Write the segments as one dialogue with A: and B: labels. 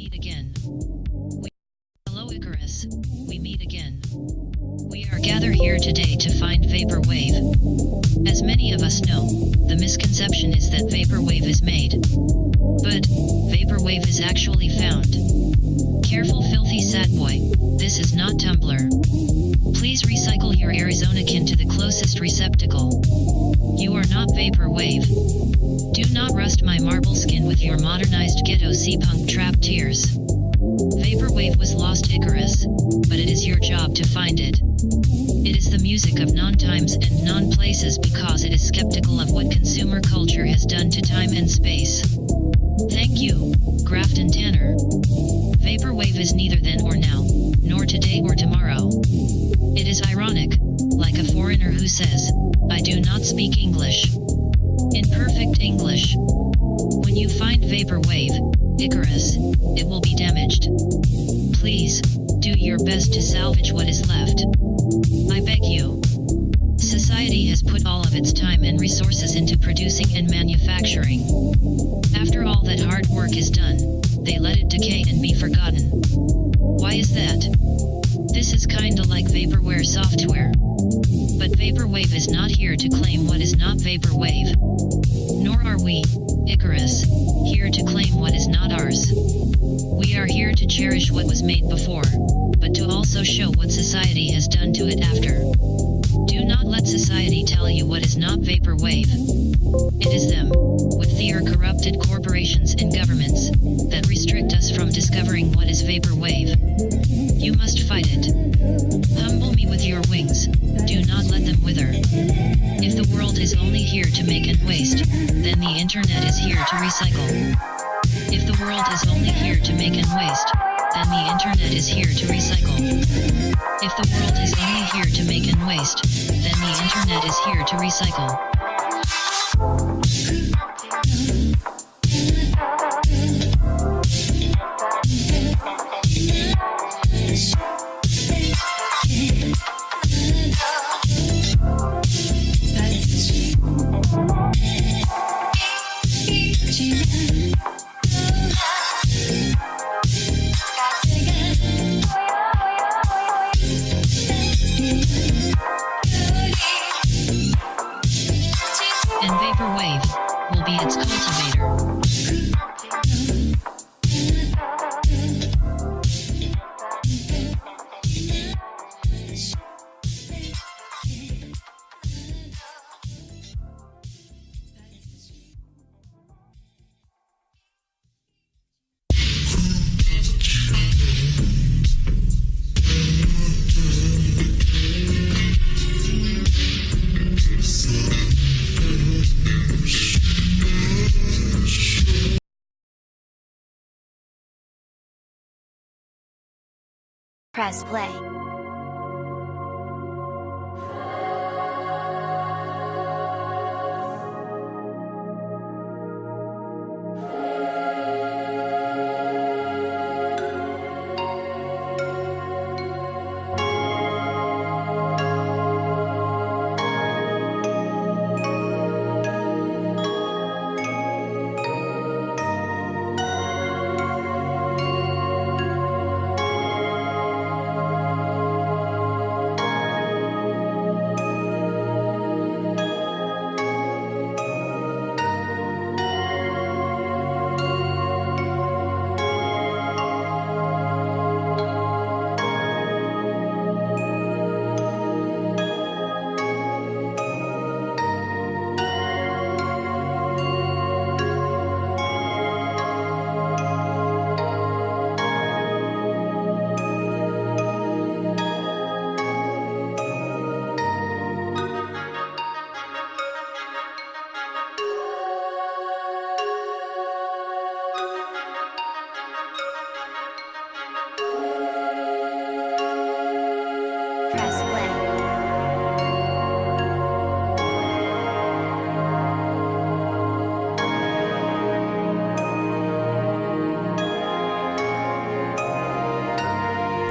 A: meet again. Hello Icarus, we meet again. We are gathered here today to find Vaporwave. As many of us know, the misconception is that Vaporwave is made. But, Vaporwave is actually found. Careful filthy sad boy, this is not Tumblr. Please recycle your Arizonakin to the closest receptacle. You are not Vaporwave. Do not rust my marble skin with your modernized ghetto C-punk trap tears. Vaporwave was lost Icarus, but it is your job to find it. It is the music of non-times and non-places because it is skeptical of what consumer culture has done to time and space. Thank you, Grafton Tanner. Vaporwave is neither then or now, nor today or tomorrow. It is ironic, like a foreigner who says, I do not speak English. In perfect English. When you find Vaporwave, Icarus, it will be damaged. Please, do your best to salvage what is left. I beg you. Society has put all of its time and resources into producing and manufacturing. After all that hard work is done, they let it decay and be forgotten. Why is that? This is kinda like vaporware software. But Vaporwave is not here to claim what is not Vaporwave. Nor are we, Icarus, here to claim what is not ours. We are here to cherish what was made before, but to also show what society has done to it after. Do not let society tell you what is not Vaporwave. It is them, with their corrupted corporations and governments, that restrict us from discovering what is Vaporwave. You must fight it. Humble me with your wings, do not let them wither. If the world is only here to make and waste, then the internet is here to recycle. If the world is only here to make and waste, then the internet is here to recycle. If the world is only here to make and waste, then the internet is here to recycle. And Vaporwave will be its cultivator.
B: Press play. Press play.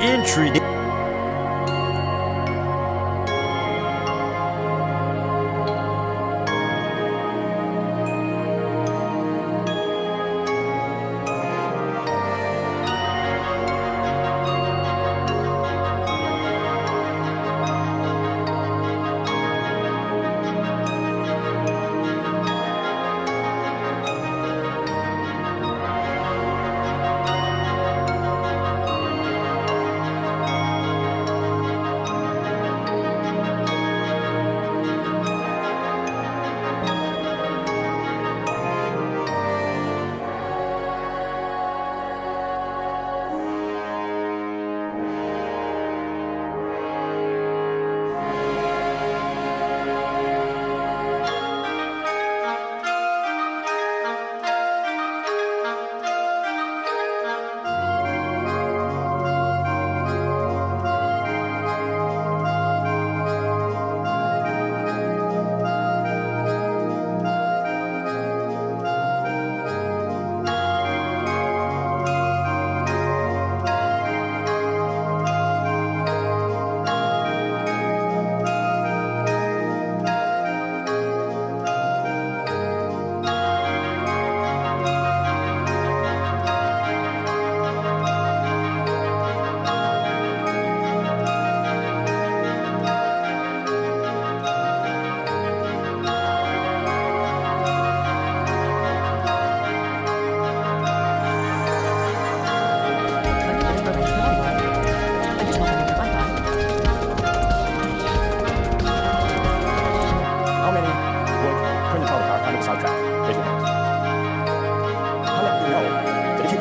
C: Entry.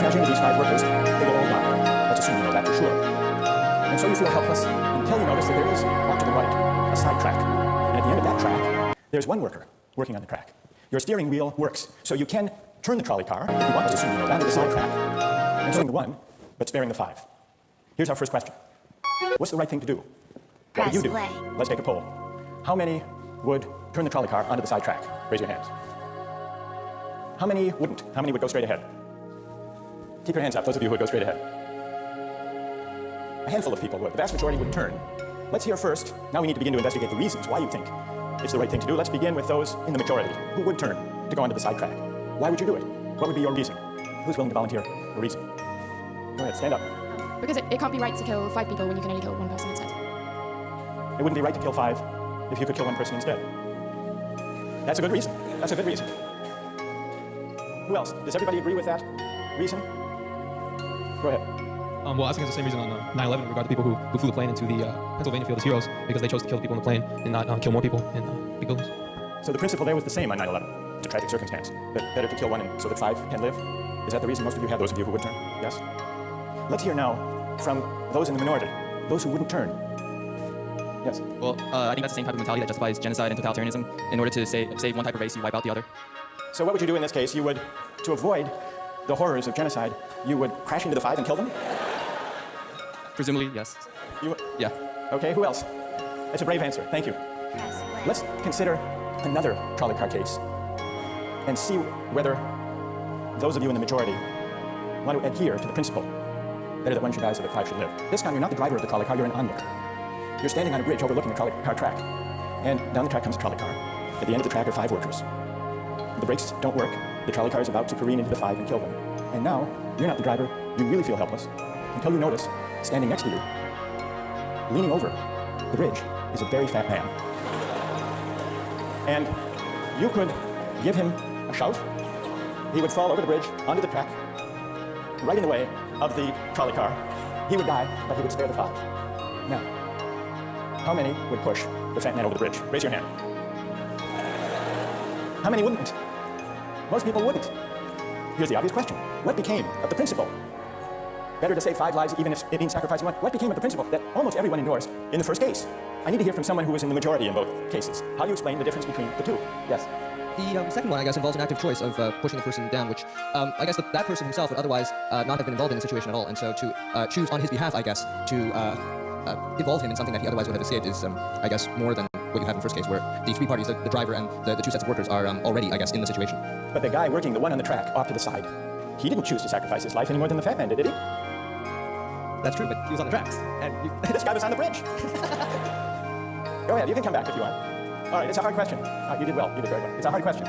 B: crashing into these 5 workers, they will all die. Let's assume you know that for sure. And so you feel helpless until you notice that there is, off to the right, a side track. And at the end of that track, there's one worker working on the track. Your steering wheel works, so you can turn the trolley car, if you want to assume you know that, to the side track, and turning the 1, but sparing the 5. Here's our first question. What's the right thing to do? What would you do?
C: Play.
B: Let's take a poll. How many would turn the trolley car onto the side track? Raise your hands. How many wouldn't? How many would go straight ahead? Keep your hands up, those of you who would go straight ahead. A handful of people would. The vast majority would turn. Let's hear first. Now we need to begin to investigate the reasons why you think it's the right thing to do. Let's begin with those in the majority who would turn to go onto the side track. Why would you do it? What would be your reason? Who's willing to volunteer a reason? Go ahead, stand up.
D: Because it can't be right to kill 5 people when you can only kill 1 person instead.
B: It wouldn't be right to kill 5 if you could kill 1 person instead. That's a good reason. That's a good reason. Who else? Does everybody agree with that reason? Go ahead.
E: Well, I think it's the same reason on 9/11 in regard to people who flew the plane into the Pennsylvania field as heroes because they chose to kill the people in the plane and not kill more people in big buildings.
B: So the principle there was the same on 9/11. It's a tragic circumstance. But better to kill 1 so that 5 can live? Is that the reason most of you have, those of you who would turn? Yes? Let's hear now from those in the minority, those who wouldn't turn. Yes?
F: Well, I think that's the same type of mentality that justifies genocide and totalitarianism. In order to save one type of race, you wipe out the other.
B: So what would you do in this case? You would, to avoid the horrors of genocide, you would crash into the 5 and kill them?
F: Presumably, yes.
B: You,
F: Yeah.
B: okay, who else? That's a brave answer. Thank you.
C: Press play.
B: Let's consider another trolley car case and see whether those of you in the majority want to adhere to the principle better that 1 should die so that 5 should live. This time, you're not the driver of the trolley car, you're an onlooker. You're standing on a bridge overlooking the trolley car track, and down the track comes a trolley car. At the end of the track are 5 workers. The brakes don't work. The trolley car is about to careen into the 5 and kill them. And now, you're not the driver. You really feel helpless until you notice, standing next to you, leaning over the bridge, is a very fat man. And you could give him a shove. He would fall over the bridge, onto the track, right in the way of the trolley car. He would die, but he would spare the 5. Now, how many would push the fat man over the bridge? Raise your hand. How many wouldn't? Most people wouldn't. Here's the obvious question. What became of the principle? Better to save 5 lives even if it means sacrificing 1. What became of the principle that almost everyone endorsed in the first case? I need to hear from someone who was in the majority in both cases. How do you explain the difference between the two? Yes?
G: The second one, I guess, involves an active choice of pushing the person down, which I guess that person himself would otherwise not have been involved in the situation at all. And so to choose on his behalf, I guess, to involve him in something that he otherwise would have escaped is, I guess, more than what you have in the first case, where the 3 parties, the driver and the 2 sets of workers, are already, I guess, in the situation.
B: But the guy working, the one on the track, off to the side, he didn't choose to sacrifice his life any more than the fat man did he?
G: That's true, but he was on the tracks. And
B: This guy was on the bridge. Go ahead, you can come back if you want. All right, it's a hard question. You did well, you did very well. It's a hard question.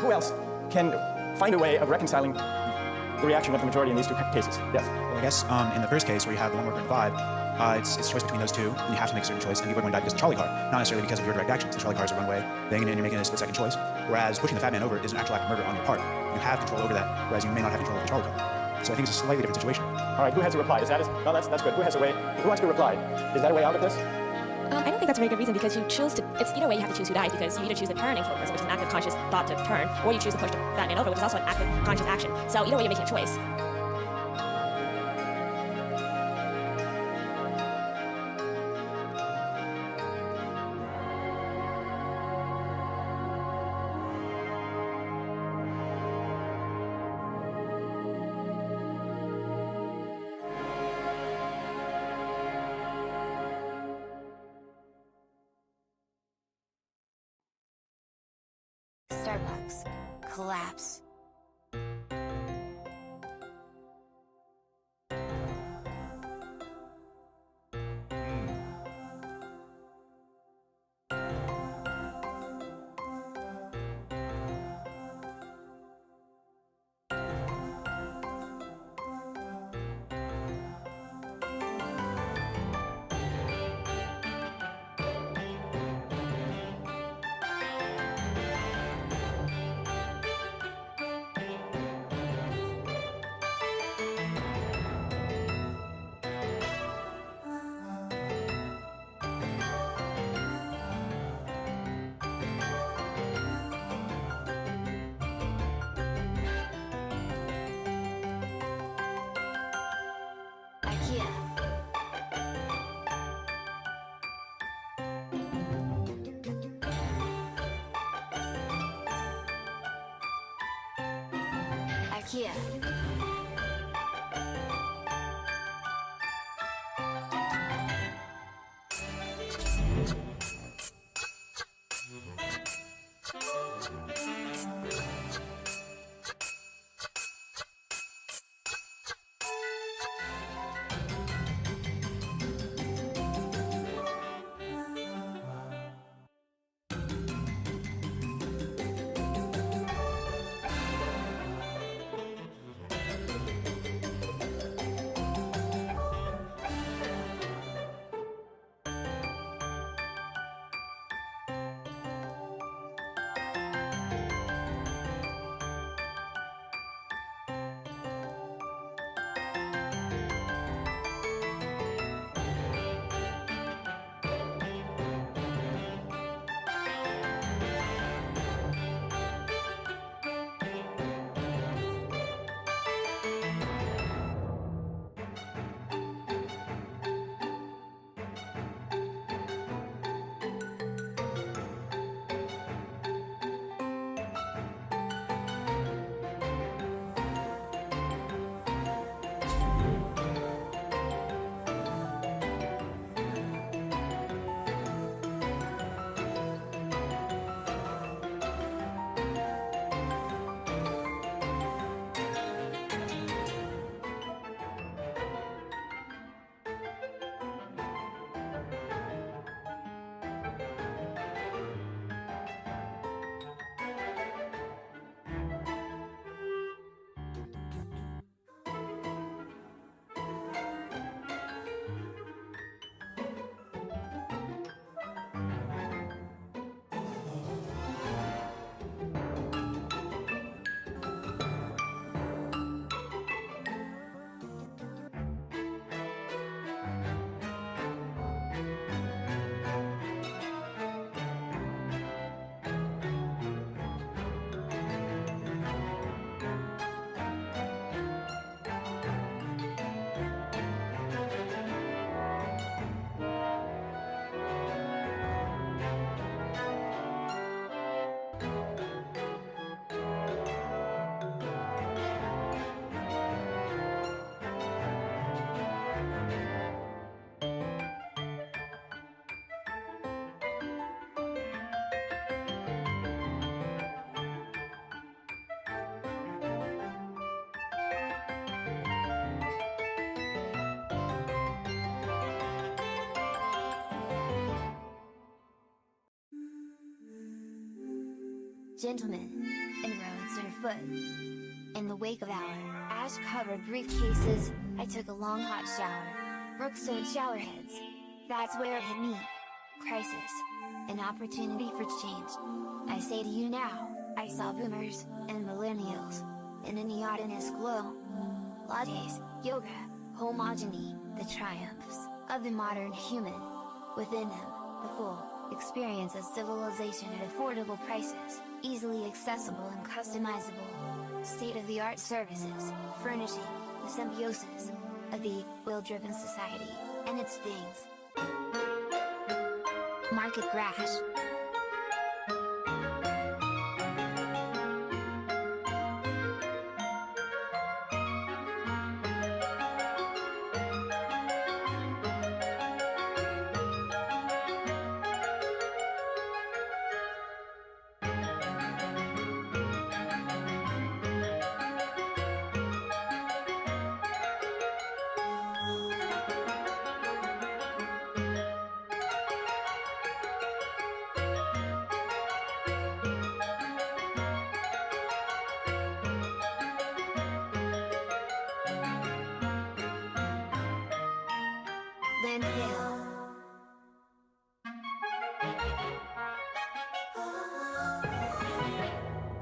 B: Who else can find a way of reconciling the reaction of the majority in these 2 cases? Yes?
H: Well, I guess in the first case where you have the 1 worker and 5, it's a choice between those 2, and you have to make a certain choice, and people are going to die because of the trolley car, not necessarily because of your direct actions. The trolley car is a runway thing, and you're making a split-second choice. Whereas pushing the fat man over is an actual act of murder on your part. You have control over that, whereas you may not have control over the trolley car. So I think it's a slightly different situation.
B: All right, who has a reply? Is that no, that's good. Who has a way? Who wants to reply? Is that a way out of this?
I: I don't think that's a very good reason because you choose to, it's either way you have to choose who dies because you either choose the turning to a person, which is an active conscious thought to turn, or you choose to push the fat man over, which is also an active conscious action. So either way you're making a choice.
C: Starbucks. Collapse. IKEA. Gentlemen, and roads underfoot. In the wake of our ash-covered briefcases, I took a long hot shower. Brookstone showerheads. That's where it hit me. Crisis. An opportunity for change. I say to you now, I saw boomers, and millennials, in a neotenous glow. Lattes, yoga, homogeny, the triumphs of the modern human. Within them, the full experience of civilization at affordable prices, easily accessible and customizable. State-of-the-art services, furnishing the symbiosis of the will-driven society, and its things. Market crash.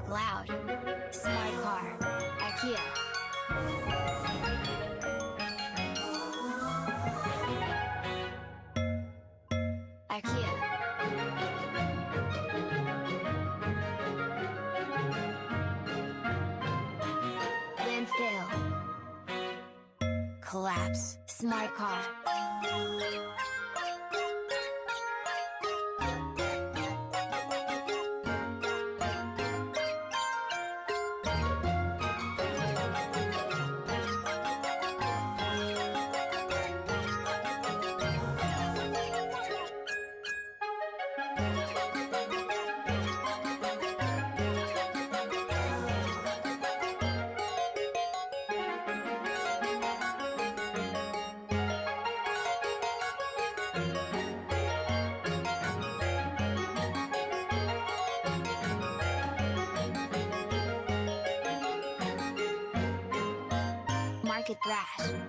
C: Cloud. Smart car. IKEA. IKEA. Landfill. Collapse. Smart car. market brash.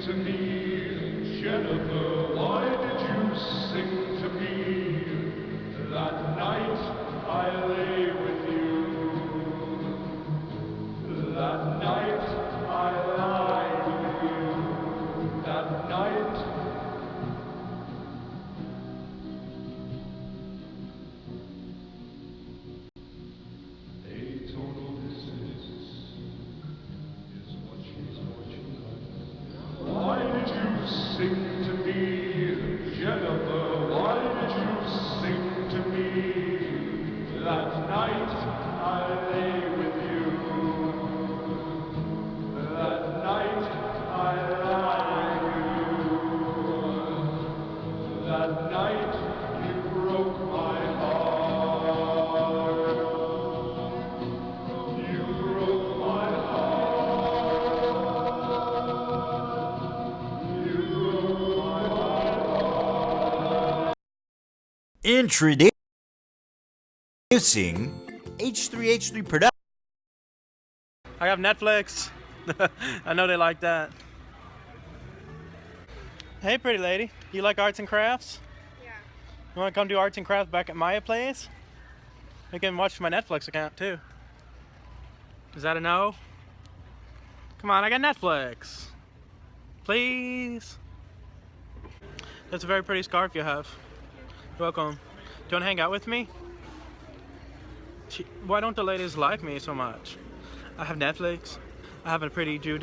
J: to me, Jennifer? Why did you sing to me that night I lay with you? That night I lied with you. That night. Atonal dissonance is what she's watching. Why did you sing to me, Jennifer? Why did you sing to me that night I lay with you? That night I lied with you. That night you broke my heart. You broke my heart. You broke my heart.
K: Introducing H3H3 Production.
L: I have Netflix. I know they like that. Hey, pretty lady. You like arts and crafts? Yeah. You want to come do arts and crafts back at my place? You can watch my Netflix account too. Is that a no? Come on, I got Netflix. Please. That's a very pretty scarf you have. You're welcome. Do you want to hang out with me? Why don't the ladies like me so much? I have Netflix. I have a pretty Jew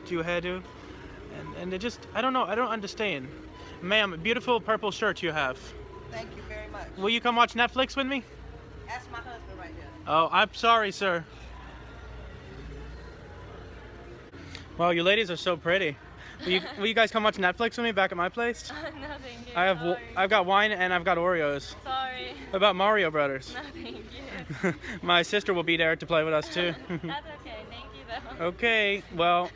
L: hairdo. And it just, I don't know, I don't understand. Ma'am, beautiful purple shirt you have.
M: Thank you very much.
L: Will you come watch Netflix with me?
M: That's my husband right here.
L: Oh, I'm sorry, sir. Wow, you ladies are so pretty. Will you guys come watch Netflix with me back at my place?
N: No, thank you.
L: I've got wine and I've got Oreos.
N: Sorry.
L: What about Mario Brothers?
N: No, thank you.
L: My sister will be there to play with us too.
N: That's okay. Thank you though.
L: Okay. Well,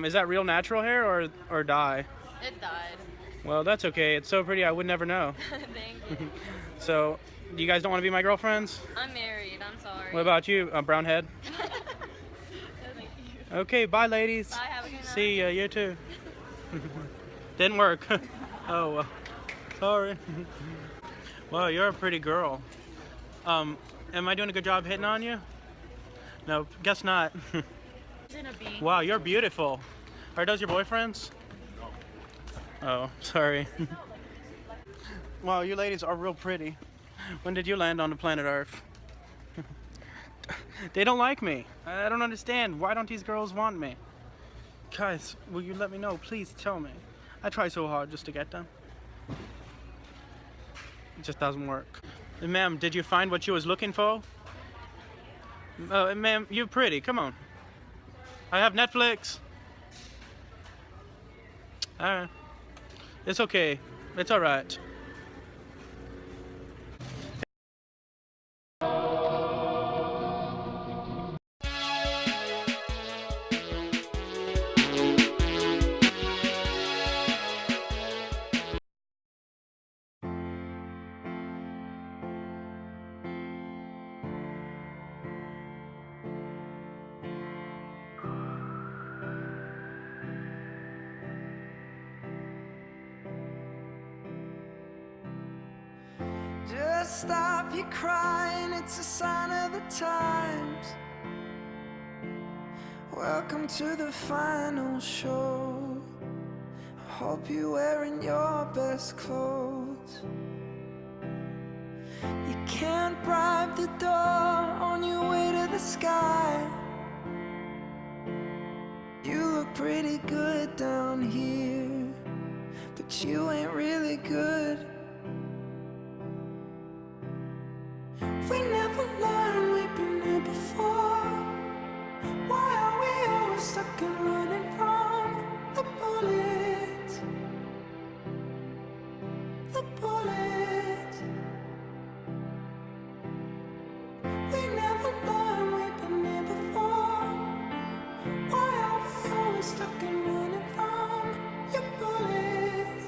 L: is that real natural hair or dye?
N: It died.
L: Well, that's okay. It's so pretty I would never know.
N: Thank you.
L: So, you guys don't want to be my girlfriends?
N: I'm married. I'm sorry.
L: What about you, brown head?
N: No, thank you.
L: Okay, bye ladies.
N: Bye, have a good night.
L: See ya, you too. Didn't work. Oh, well. Sorry. Well, you're a pretty girl. Am I doing a good job hitting on you? No, guess not. Wow, you're beautiful. Are those your boyfriends? No. Oh, sorry. Wow, you ladies are real pretty. When did you land on the planet Earth? They don't like me. I don't understand. Why don't these girls want me? Guys, will you let me know? Please tell me. I try so hard just to get them. It just doesn't work. Ma'am, did you find what you was looking for? Ma'am, you're pretty. Come on. I have Netflix. Alright. It's okay. It's alright.
O: Just stop your crying, it's a sign of the times. Welcome to the final show. I hope you're wearing your best clothes. You can't bribe the door on your way to the sky. You look pretty good down here, but you ain't really good. We never learned, we've been here before. Why are we always stuck and running from the bullets? The bullets. We never learned, we've been here before. Why are we always stuck and running from your bullets?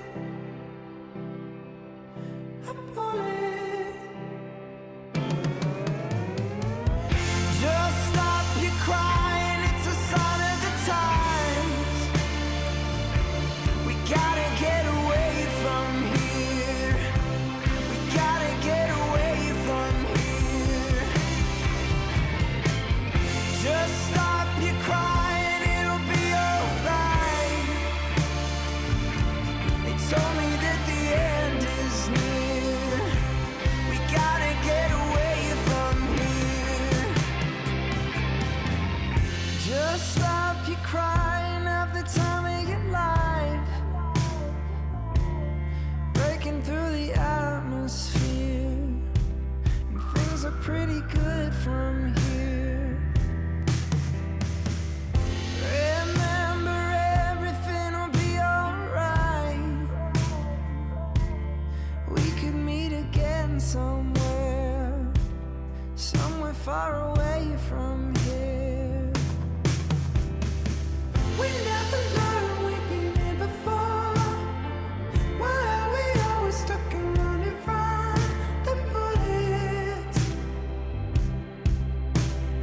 O: the time we get life, breaking through the atmosphere, and things are pretty good from here. Remember, everything will be alright. We could meet again somewhere far away from here. We never learned we've been here before. Why are we always stuck and running from the bullets?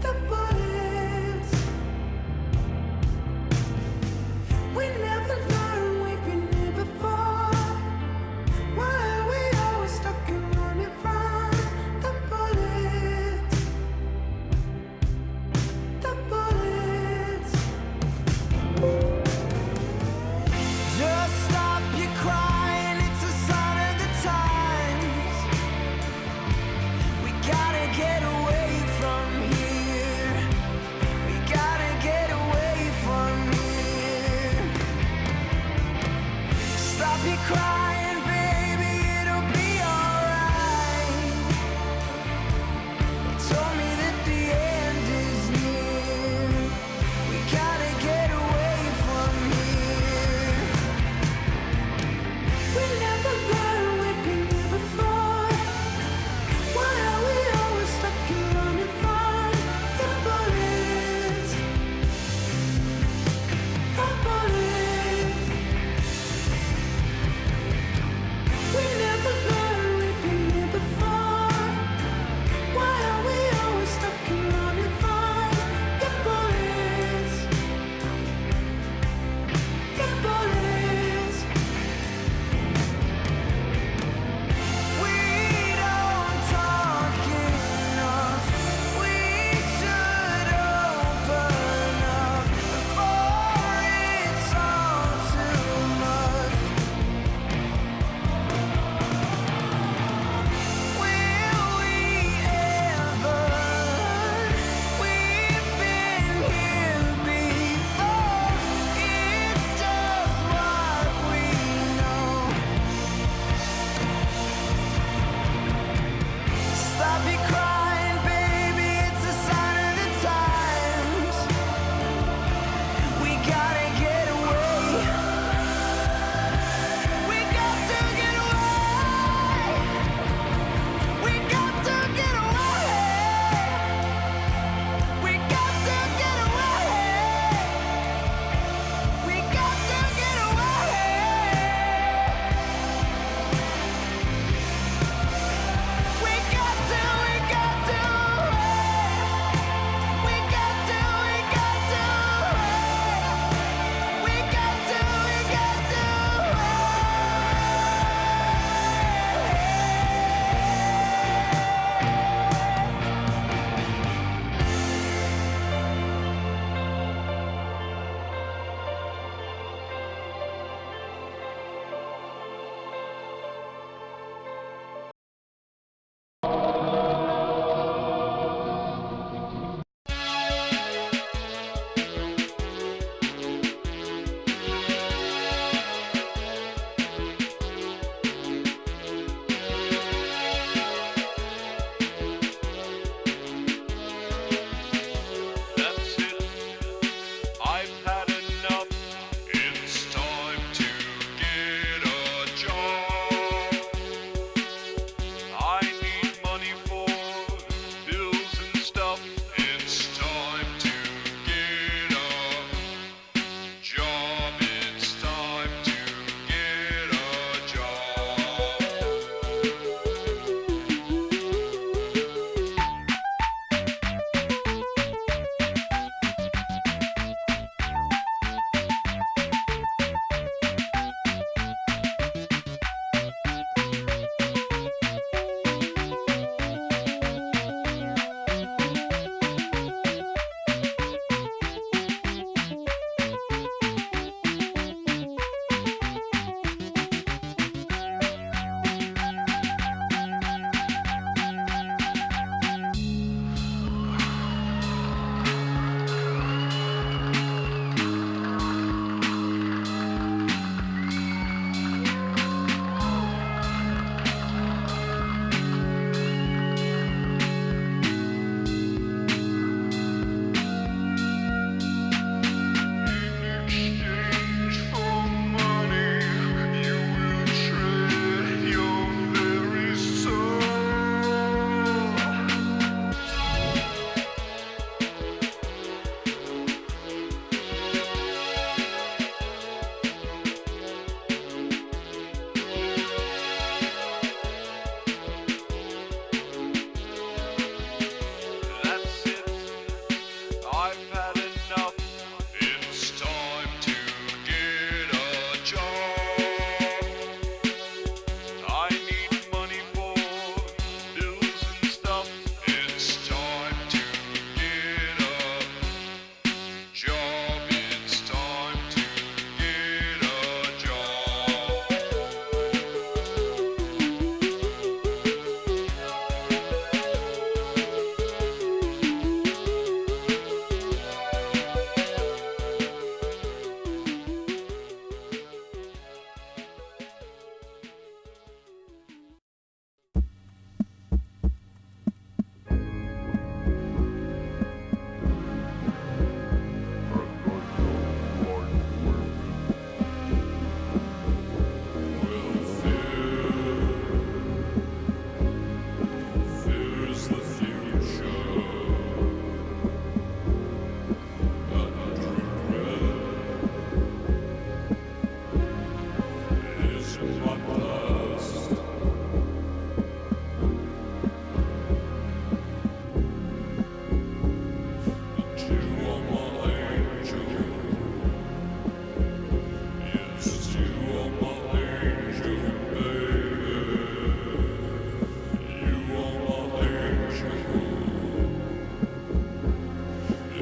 O: The bullets. We never learned we've been here before. Why are we always stuck and running from the bullets? The bullets.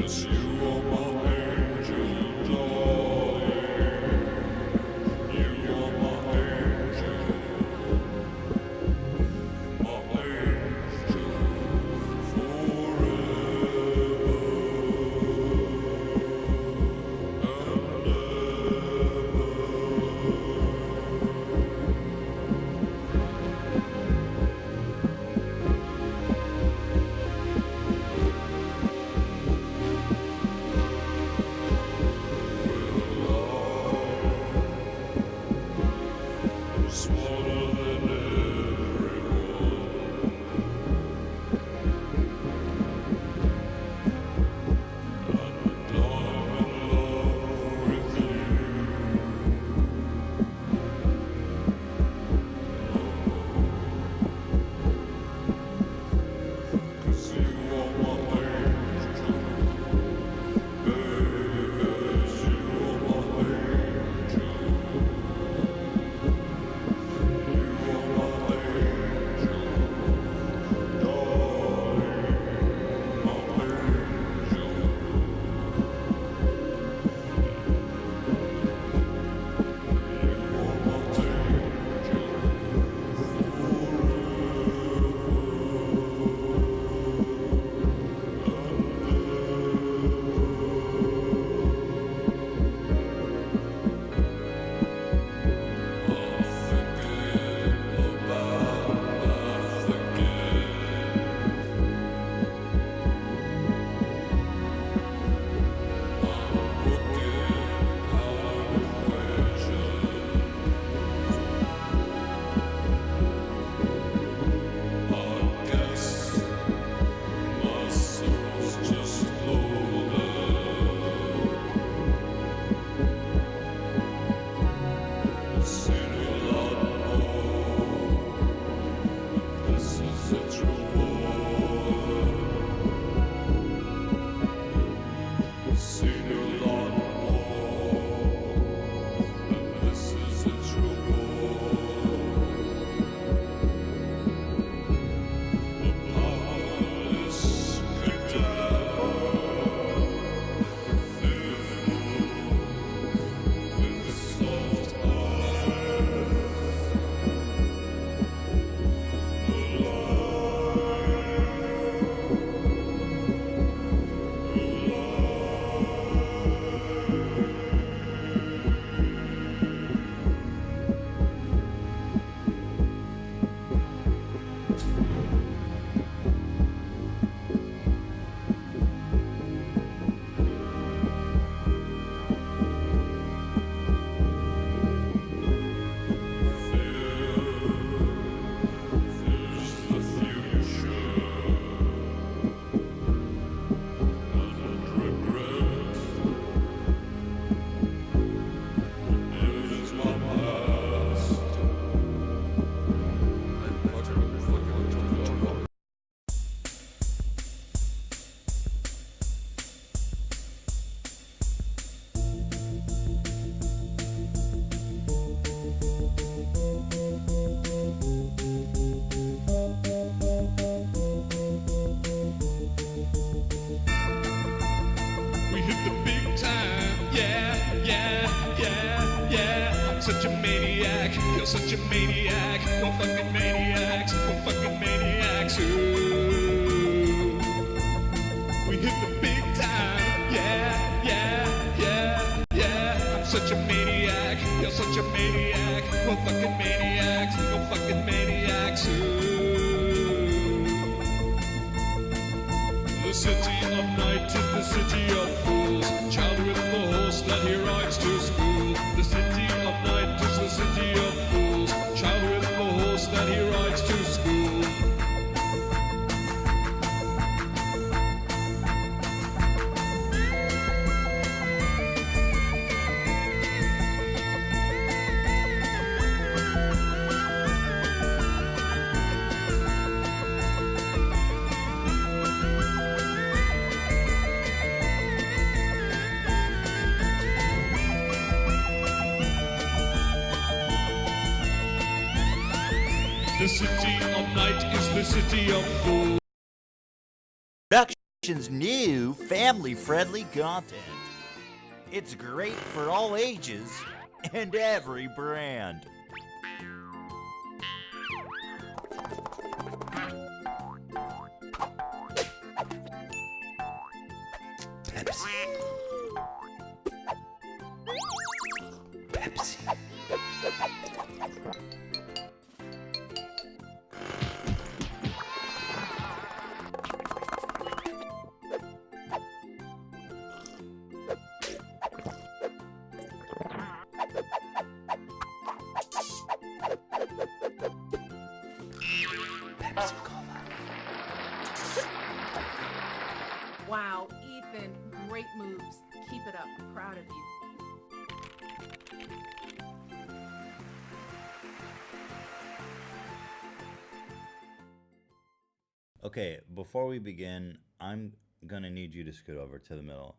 J: 'cause you are my angel, darling. You are my angel, smarter than everyone. And I'm in love with you. 'Cause you are my angel, baby. You are my angel.
O: Such a maniac, you're such a maniac. We're fucking maniacs, we're fucking maniacs. Ooh. We hit the big time, yeah, yeah, yeah, yeah. I'm such a maniac, you're such a maniac. We're fucking maniacs, we're fucking maniacs. Ooh. The city of night is the city of fools. Child with the horse that he rides to school. The city of night is the city of fools. Child with the horse that he rides to school. The city of night is the city of fools.
K: Generation's new family-friendly content. It's great for all ages and every brand. Pepsi. Pepsi.
P: Wow, Ethan, great moves. Keep it up. Proud of you.
K: Okay, before we begin, I'm gonna need you to scoot over to the middle.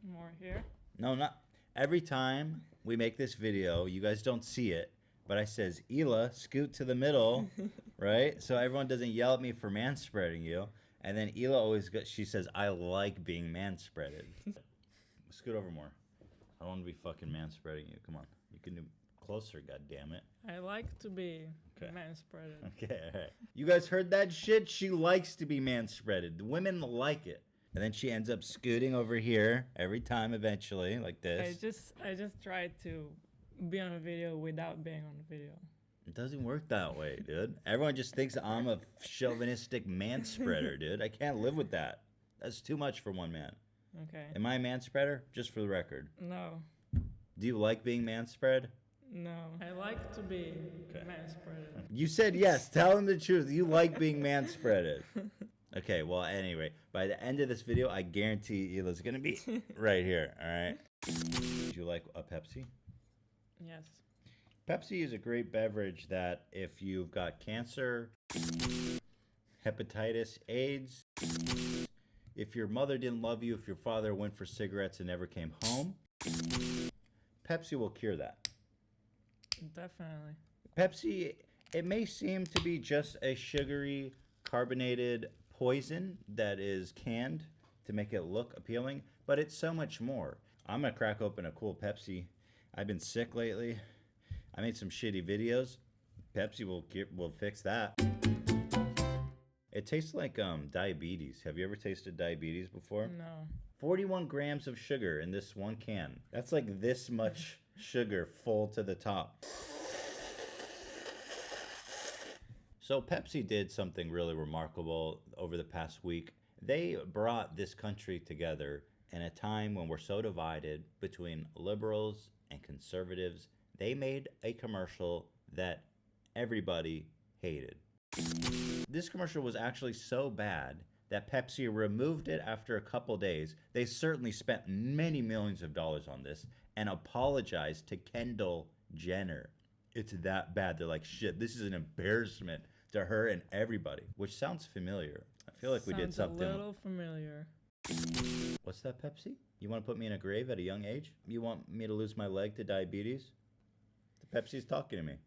L: More here.
K: No, not every time we make this video, you guys don't see it, but I says, Hila, scoot to the middle, right? So everyone doesn't yell at me for manspreading you. And then Hila always she says, I like being manspreaded. Scoot over more. I don't want to be fucking manspreading you. Come on. You can do closer, goddammit.
L: I like to be
K: Okay.
L: manspreaded.
K: Okay, all right. You guys heard that shit? She likes to be manspreaded. The women like it. And then she ends up scooting over here every time eventually, like this.
L: I just tried to be on a video without being on the video.
K: It doesn't work that way, dude. Everyone just thinks I'm a chauvinistic manspreader, dude. I can't live with that. That's too much for one man.
L: Okay.
K: Am I a manspreader? Just for the record.
L: No.
K: Do you like being manspread?
L: No. I like to be manspreaded.
K: You said yes. Tell him the truth. You like being manspreaded. Okay, well, anyway, by the end of this video, I guarantee Hila's gonna be right here, all right? Do you like a Pepsi?
L: Yes.
K: Pepsi is a great beverage that if you've got cancer, hepatitis, AIDS, if your mother didn't love you, if your father went for cigarettes and never came home, Pepsi will cure that.
L: Definitely.
K: Pepsi, it may seem to be just a sugary, carbonated poison that is canned to make it look appealing, but it's so much more. I'm gonna crack open a cool Pepsi. I've been sick lately. I made some shitty videos. Pepsi will fix that. It tastes like diabetes. Have you ever tasted diabetes before?
L: No.
K: 41 grams of sugar in this one can. That's like this much sugar full to the top. So Pepsi did something really remarkable over the past week. They brought this country together in a time when we're so divided between liberals and conservatives. They made a commercial that everybody hated. This commercial was actually so bad that Pepsi removed it after a couple days. They certainly spent many millions of dollars on this and apologized to Kendall Jenner. It's that bad. They're like, shit, this is an embarrassment to her and everybody, which sounds familiar. I feel like we did something.
L: A little familiar.
K: What's that, Pepsi? You want to put me in a grave at a young age? You want me to lose my leg to diabetes? The Pepsi's talking to me.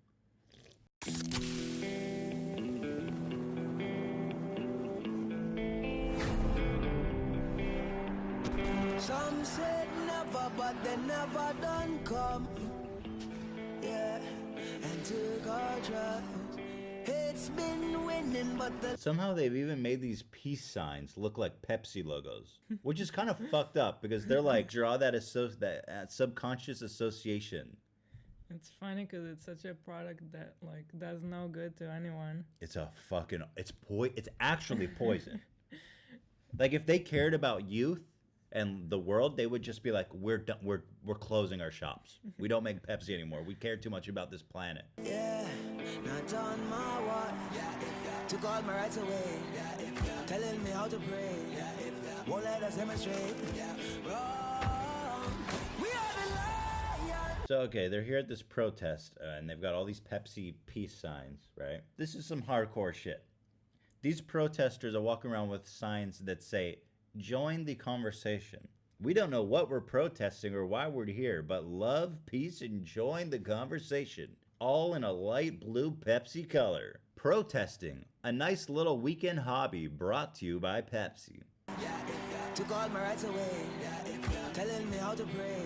Q: Some said never, but they never done come. Yeah, and took our trust. It's been winning, but the
K: Somehow they've even made these peace signs look like Pepsi logos, which is kind of fucked up because they're like, draw that subconscious association.
L: It's funny because it's such a product that like does no good to anyone.
K: It's a fucking, it's actually poison. Like if they cared about youth and the world, they would just be like, we're done, we're closing our shops. We don't make Pepsi anymore. We care too much about this planet.
Q: yeah, not on my watch. Took all my rights away. Telling me how to pray. Won't let us demonstrate. Wrong. We are the lions.
K: So, okay, they're here at this protest, and they've got all these Pepsi peace signs, right? This is some hardcore shit. These protesters are walking around with signs that say, join the conversation. We don't know what we're protesting or why we're here, but love, peace, and join the conversation. All in a light blue Pepsi color. Protesting, a nice little weekend hobby brought to you by Pepsi.
Q: Took all my rights away. Telling me how to pray.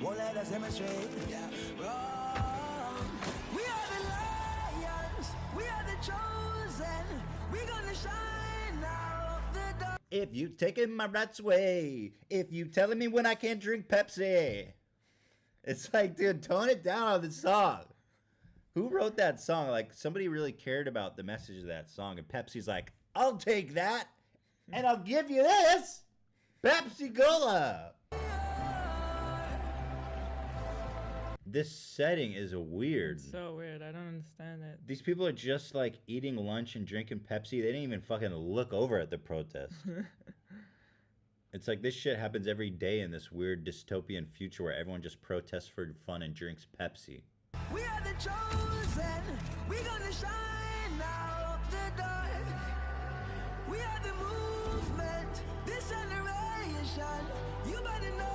Q: Won't let us demonstrate. Wrong. We are the lions. We are the chosen. We're gonna shine out the dark.
K: If you taking my rights away, if you telling me when I can't drink Pepsi. It's like, dude, tone it down on the song. Who wrote that song? Like, somebody really cared about the message of that song, and Pepsi's like, I'll take that, and I'll give you this, Pepsi Cola. This setting is weird.
R: So weird. I don't understand it.
K: These people are just like eating lunch and drinking Pepsi. They didn't even fucking look over at the protest. It's like this shit happens every day in this weird dystopian future where everyone just protests for fun and drinks Pepsi.
Q: We are the chosen. We're gonna shine out the dark. We are the movement. This generation. You better know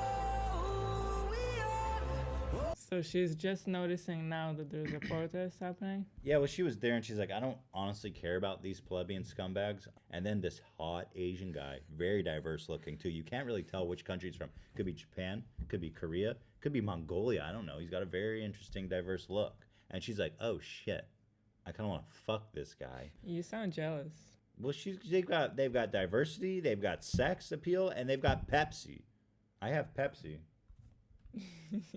Q: who we are.
R: So she's just noticing now that there's a protest happening?
K: Yeah, well, she was there and she's like, I don't honestly care about these plebeian scumbags. And then this hot Asian guy, very diverse looking too. You can't really tell which country he's from. Could be Japan, could be Korea, could be Mongolia. I don't know. He's got a very interesting, diverse look. And she's like, oh shit, I kind of want to fuck this guy.
R: You sound jealous.
K: Well, they've got diversity, they've got sex appeal, and they've got Pepsi. I have Pepsi.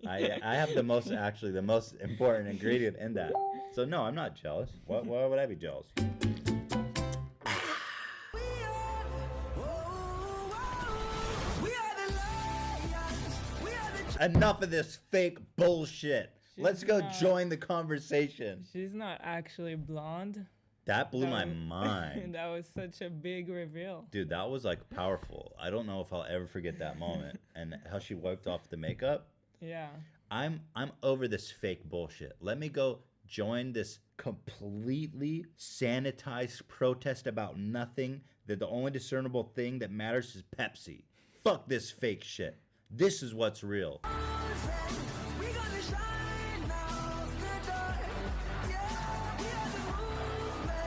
K: I have the most important ingredient in that. So no, I'm not jealous. Why would I be jealous? Enough of this fake bullshit. Let's go join the conversation.
R: She's not actually blonde.
K: That blew my mind.
R: That was such a big reveal.
K: Dude, that was like powerful. I don't know if I'll ever forget that moment. And how she wiped off the makeup.
R: Yeah.
K: I'm over this fake bullshit. Let me go join this completely sanitized protest about nothing. That the only discernible thing that matters is Pepsi. Fuck this fake shit. This is what's real.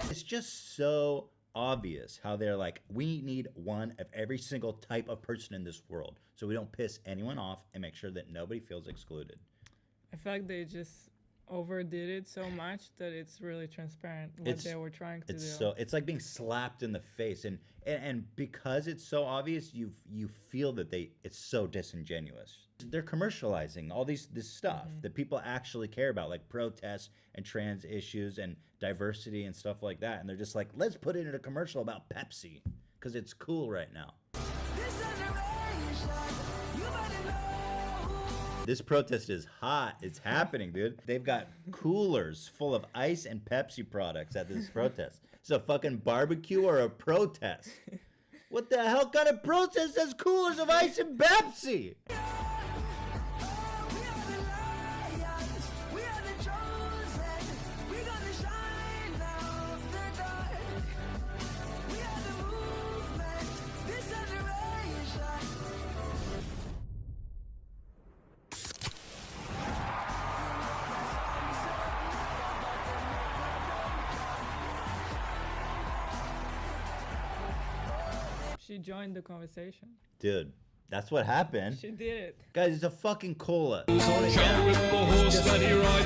K: It's just so obvious how they're like, we need one of every single type of person in this world so we don't piss anyone off and make sure that nobody feels excluded.
R: I feel like they just overdid it so much that it's really transparent what they were trying to do.
K: It's like being slapped in the face, and because it's so obvious, you feel that it's so disingenuous. They're commercializing all this stuff that people actually care about, like protests and trans issues and diversity and stuff like that, and they're just like, let's put it in a commercial about Pepsi because it's cool right now. This protest is hot. It's happening, dude. They've got coolers full of ice and Pepsi products at this protest. It's a fucking barbecue or a protest. What the hell kind of protest has coolers of ice and Pepsi?
R: She joined the conversation.
K: Dude, that's what happened.
R: She did it.
K: Guys, it's a fucking cola.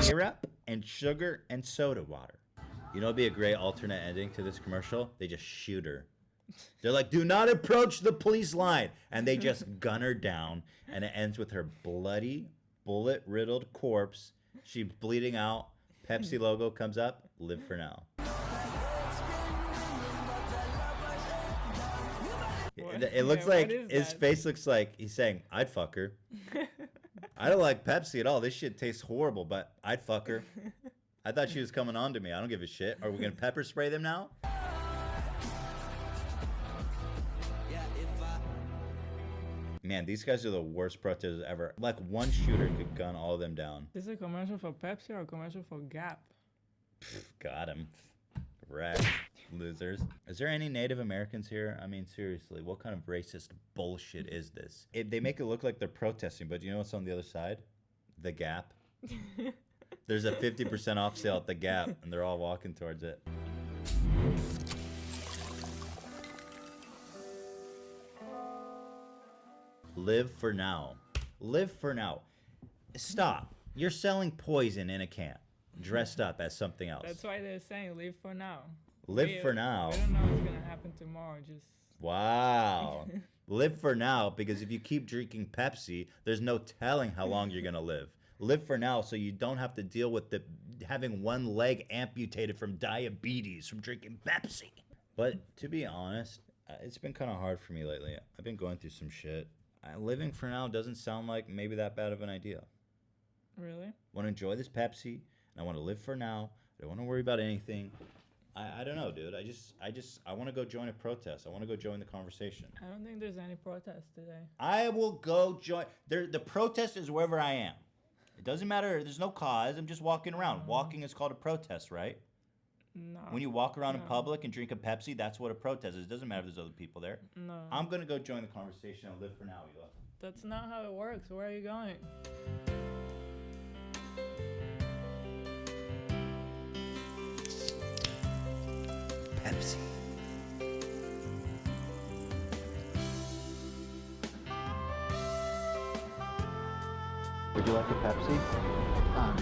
K: Syrup and sugar and soda water. You know what'd be a great alternate ending to this commercial? They just shoot her. They're like, do not approach the police line. And they just gun her down. And it ends with her bloody, bullet-riddled corpse. She's bleeding out. Pepsi logo comes up. Live for now. It looks like his face looks like he's saying, I'd fuck her. I don't like Pepsi at all. This shit tastes horrible, but I'd fuck her. I thought she was coming on to me. I don't give a shit. Are we going to pepper spray them now? Man, these guys are the worst protesters ever. Like one shooter could gun all of them down.
R: Is this a commercial for Pepsi or a commercial for Gap?
K: Got him. Right. Losers. Is there any Native Americans here? I mean, seriously, what kind of racist bullshit is this? They make it look like they're protesting, but you know what's on the other side? The Gap. There's a 50% off sale at the Gap, and they're all walking towards it. Live for now. Live for now. Stop. You're selling poison in a can, dressed up as something else.
R: That's why they're saying live for now.
K: Live for now.
R: We don't know what's gonna happen tomorrow. Just
K: Wow. Live for now, because if you keep drinking Pepsi, there's no telling how long you're gonna live. Live for now so you don't have to deal with having one leg amputated from diabetes from drinking Pepsi. But to be honest, it's been kind of hard for me lately. I've been going through some shit. Living for now doesn't sound like maybe that bad of an idea.
R: Really?
K: I want to enjoy this Pepsi, and I want to live for now. I don't want to worry about anything. I don't know, dude. I want to go join a protest. I want to go join the conversation.
R: I don't think there's any protest today.
K: I will go join. The protest is wherever I am. It doesn't matter. There's no cause. I'm just walking around. Walking is called a protest, right?
R: No.
K: When you walk around in public and drink a Pepsi, that's what a protest is. It doesn't matter if there's other people there.
R: No.
K: I'm going to go join the conversation and live for now, Hila.
R: That's not how it works. Where are you going?
K: Pepsi. Would you like a Pepsi? No.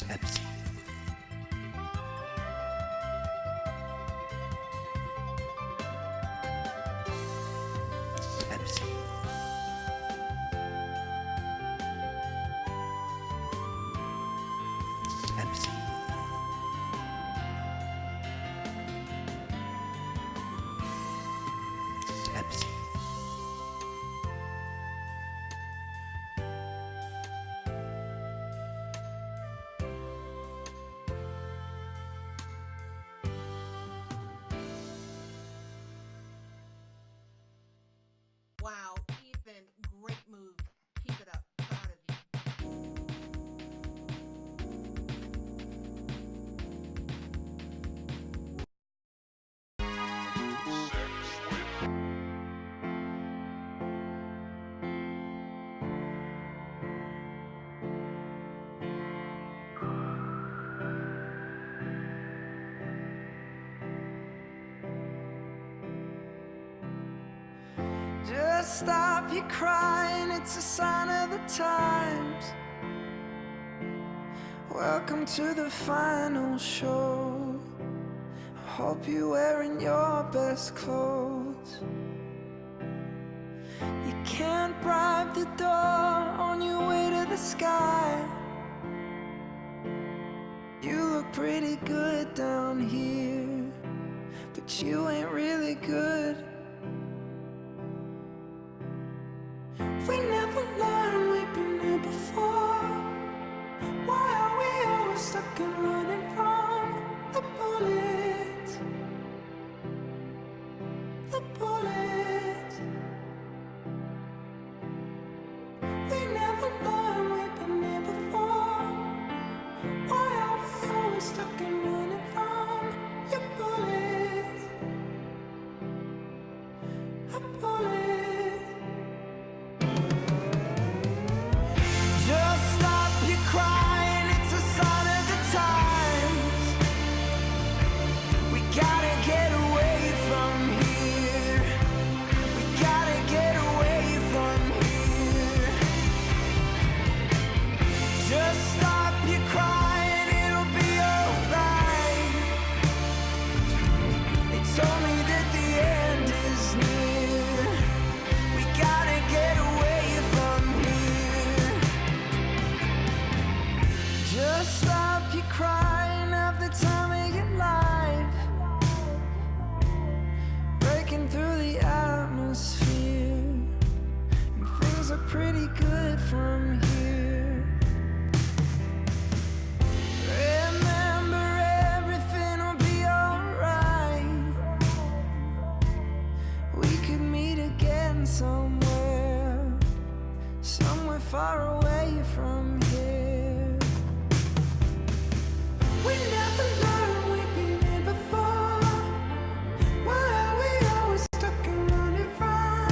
K: Pepsi. Pepsi. Pepsi. Pepsi.
P: Wow, Ethan, great move. Keep it up. Proud of you.
Q: Just stop your crying, it's a sign of the times. Welcome to the final show. I hope you're wearing your best clothes. You can't bribe the door on your way to the sky. You look pretty good down here, but you ain't really good. We never learned, we've been here before. Why are we always stuck and running from the bullets? The bullets. We never learned, we've been here before. Why are we always stuck and running from your bullets? The bullets. Just stop your crying, it's a sign of the times. We gotta get away from here. We gotta get away from here. Just stop your crying, it'll be alright. They told me that the end is near. We gotta get away from here. Just stop your crying, have the time of your life. Breaking through the atmosphere. look pretty good from here. Remember, everything will be alright. We could meet again somewhere, somewhere far away from here. We never learned we've been here before. Why are we always stuck and running from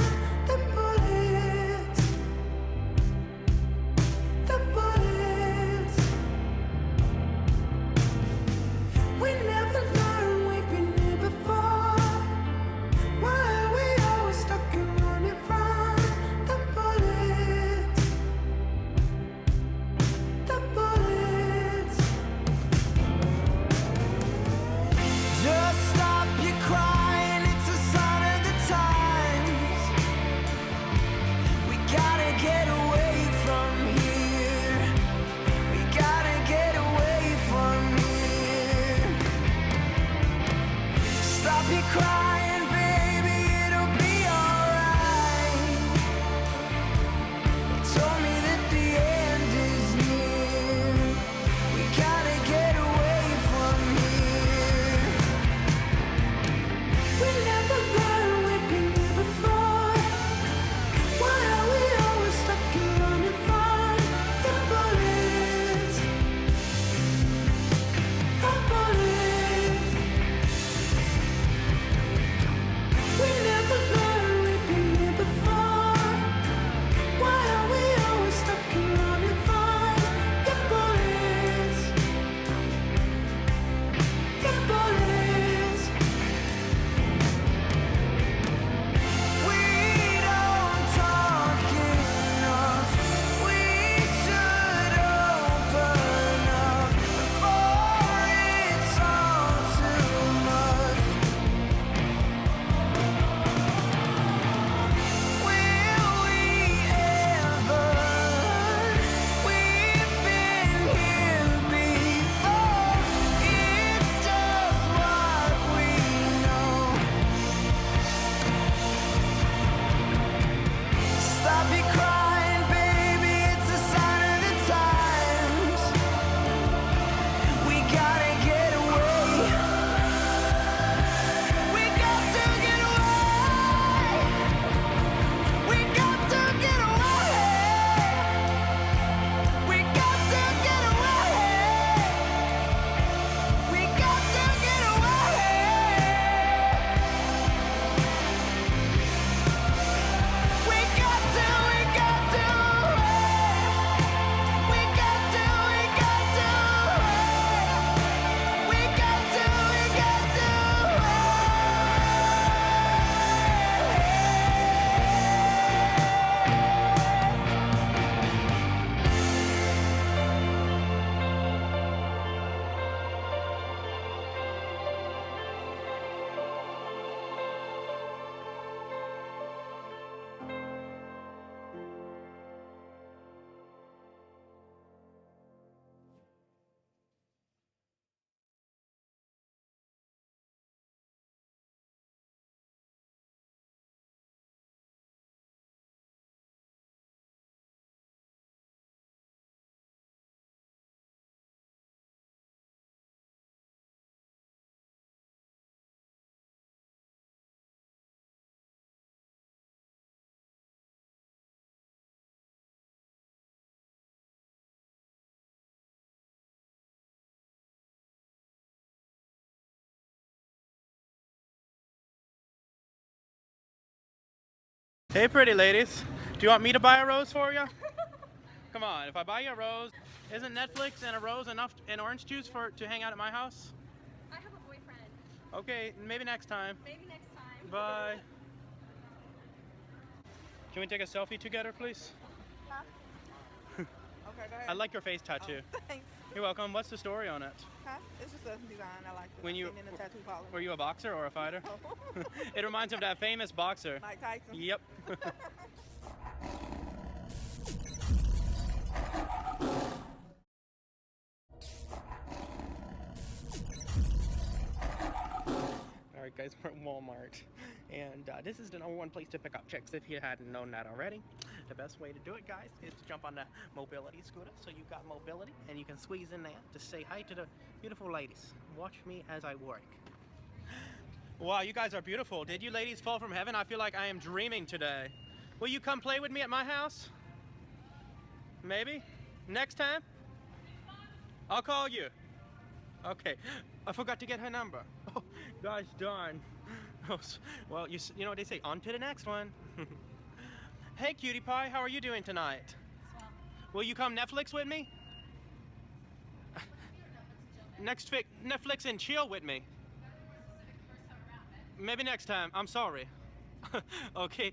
Q: the bullets? The bullets. We never learned we've been here before. Why are we always stuck and running from the bullets? The bullets. Just stop your crying, it's a sign of the times. We gotta get away from here. We gotta get away from here. Stop your crying, baby, it'll be alright. They told me that the end is near. We gotta get away from here. We never learned we've been here before. Why are we always stuck and running from the bullets? The bullets. We never learned we've been here before. Why are we always stuck and running from the bullets? The bullets. We don't talk enough. We should open up before it's all too much. Will we ever? We've been here before. It's just what we know. Stop your crying, baby, it's a sign of the times. We gotta get away. We got to get away. We got to get away. We got to get away. We got to get away. We got to, we got to, we got to, we got to, we got to, we got to.
L: Hey, pretty ladies. Do you want me to buy a rose for you? Come on, if I buy you a rose, isn't Netflix and a rose enough and orange juice to hang out at my house?
N: I have a boyfriend.
L: Okay, maybe next time.
N: Maybe next time.
L: Bye. Can we take a selfie together, please?
M: Huh? Okay, go ahead.
L: I like your face tattoo.
M: Oh, thanks.
L: You're welcome. What's the story on it?
M: Huh? It's just a design. I like it.
L: When
M: I've
L: you
M: seen it in the tattoo parlor.
L: were you a boxer or a fighter?
M: No.
L: It reminds me of that famous boxer.
M: Mike Tyson.
L: Yep. All right, guys, we're at Walmart. And this is the #1 place to pick up chicks if you hadn't known that already. The best way to do it, guys, is to jump on the mobility scooter. So you've got mobility and you can squeeze in there to say hi to the beautiful ladies. Watch me as I work. Wow, you guys are beautiful. Did you ladies fall from heaven? I feel like I am dreaming today. Will you come play with me at my house? Maybe? Next time? I'll call you. Okay. I forgot to get her number. Oh, gosh darn. Well, you know what they say, on to the next one. Hey, cutie pie, how are you doing tonight? Well. Will you come Netflix with me? Netflix and chill with me. Maybe next time, I'm sorry. Okay,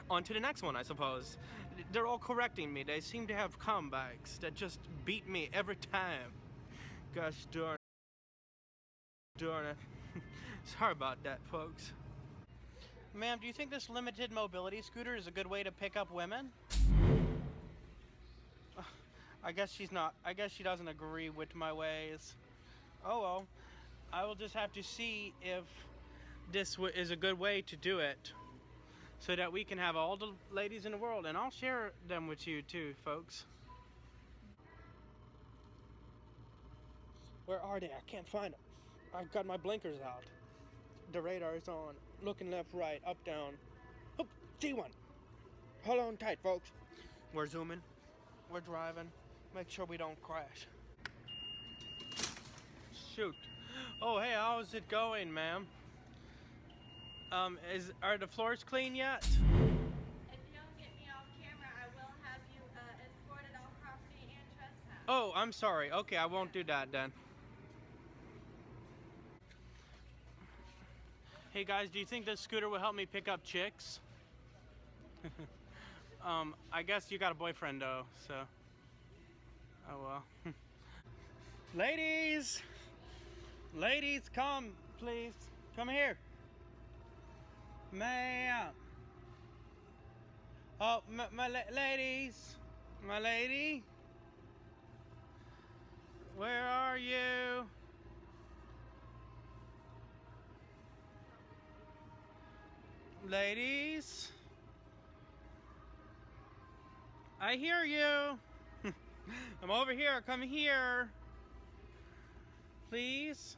L: on to the next one, I suppose. They're all correcting me. They seem to have comebacks that just beat me every time. Gosh darn it. Sorry about that, folks. Ma'am, do you think this limited mobility scooter is a good way to pick up women? I guess she's not. I guess she doesn't agree with my ways. Oh well. I will just have to see if this is a good way to do it, so that we can have all the ladies in the world, and I'll share them with you too, folks. Where are they? I can't find them. I've got my blinkers out. The radar is on. Looking left, right, up, down. Oh, see one. Hold on tight, folks. We're zooming. We're driving. Make sure we don't crash. Shoot. Oh, hey, how's it going, ma'am? Are the floors clean yet?
N: If you don't get me off camera, I will have you escorted off property and trespass.
L: Oh, I'm sorry. Okay, I won't do that then. Hey guys, do you think this scooter will help me pick up chicks? I guess you got a boyfriend though, so. Oh well. Ladies! Ladies, come, please. Come here. Ma'am. Oh, ladies. My lady. Where are you? Ladies, I hear you. I'm over here. Come here. Please.